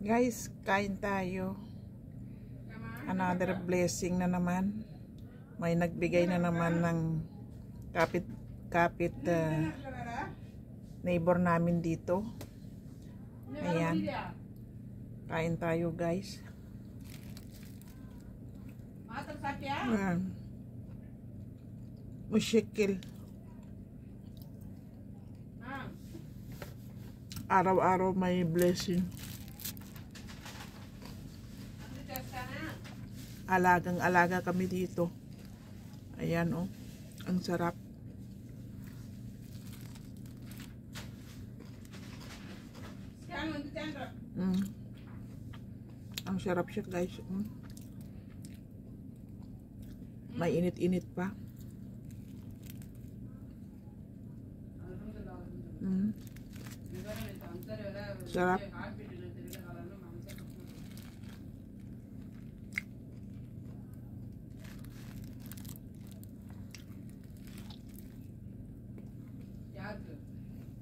Guys, kain tayo. Another blessing na naman. May nagbigay na naman ng kapit neighbor namin dito. Ayan. Kain tayo, guys. Ayan. Mushikil. Araw-araw may blessing. Alagang-alaga kami dito. Ayan, oh. Ang sarap. Ang sarap siya, guys. May init-init pa. Sarap.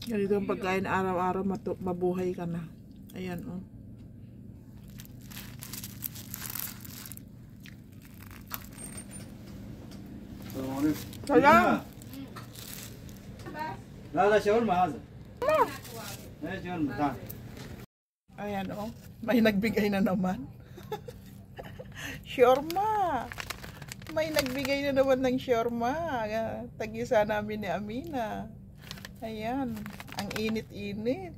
Ganito ang pagkain araw-araw, mabuhay ka na. Ayan, oh. Salam. Lala shawarma hasa. Shawarma. Ayan, oh. May nagbigay na naman. Shawarma. May nagbigay na naman ng shawarma. Tagisa namin ni Amina. Ayan. Ang init-init.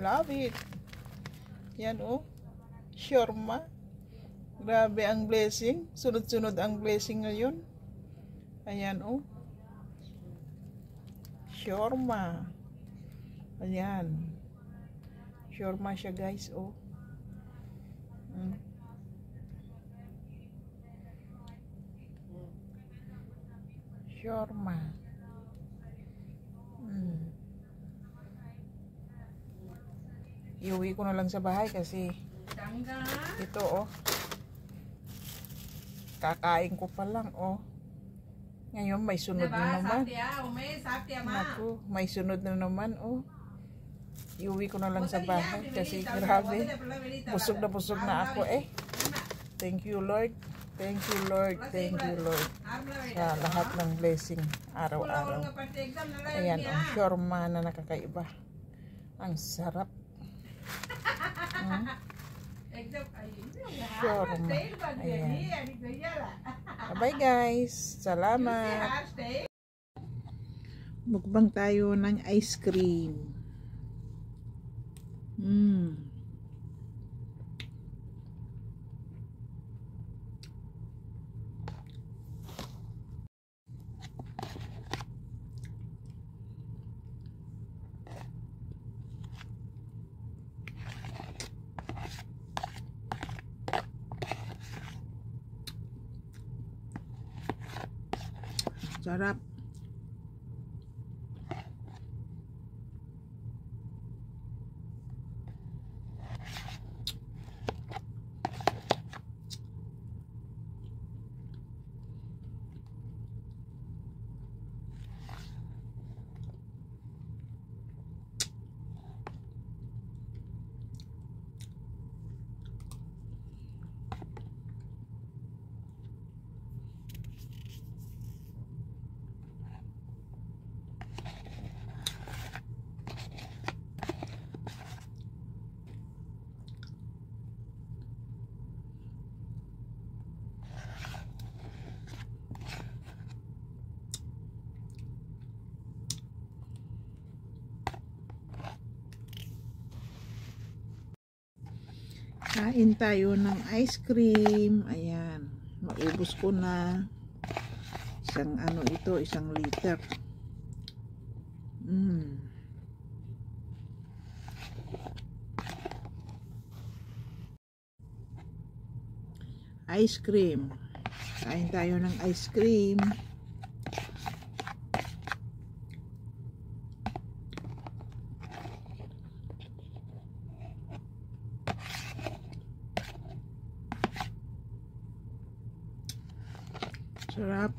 Love it. Yan, oh. Shawarma. Grabe ang blessing. Sunod-sunod ang blessing ngayon. Ayan, oh. Shawarma. Ayan. Shawarma siya, guys, oh. Shawarma. Iuwi ko na lang sa bahay kasi ito, oh. Kakain ko pa lang, oh. Ngayon may sunod na naman. Naku, may sunod na naman, oh. Iuwi ko na lang sa bahay kasi grabe. Busog na ako, eh. Thank you, Lord. Thank you, Lord. Thank you, Lord. Sa lahat ng blessing araw-araw. Ayan, ang shawarma na nakakaiba. Ang sarap. Shawarma. Ayan. Bye, guys. Salamat. Mukbang tayo ng ice cream. Sarap. Kain tayo ng ice cream. Ayan. Maubos ko na. Isang ano ito, 1 liter. Ice cream. Kain tayo ng ice cream. Sarap.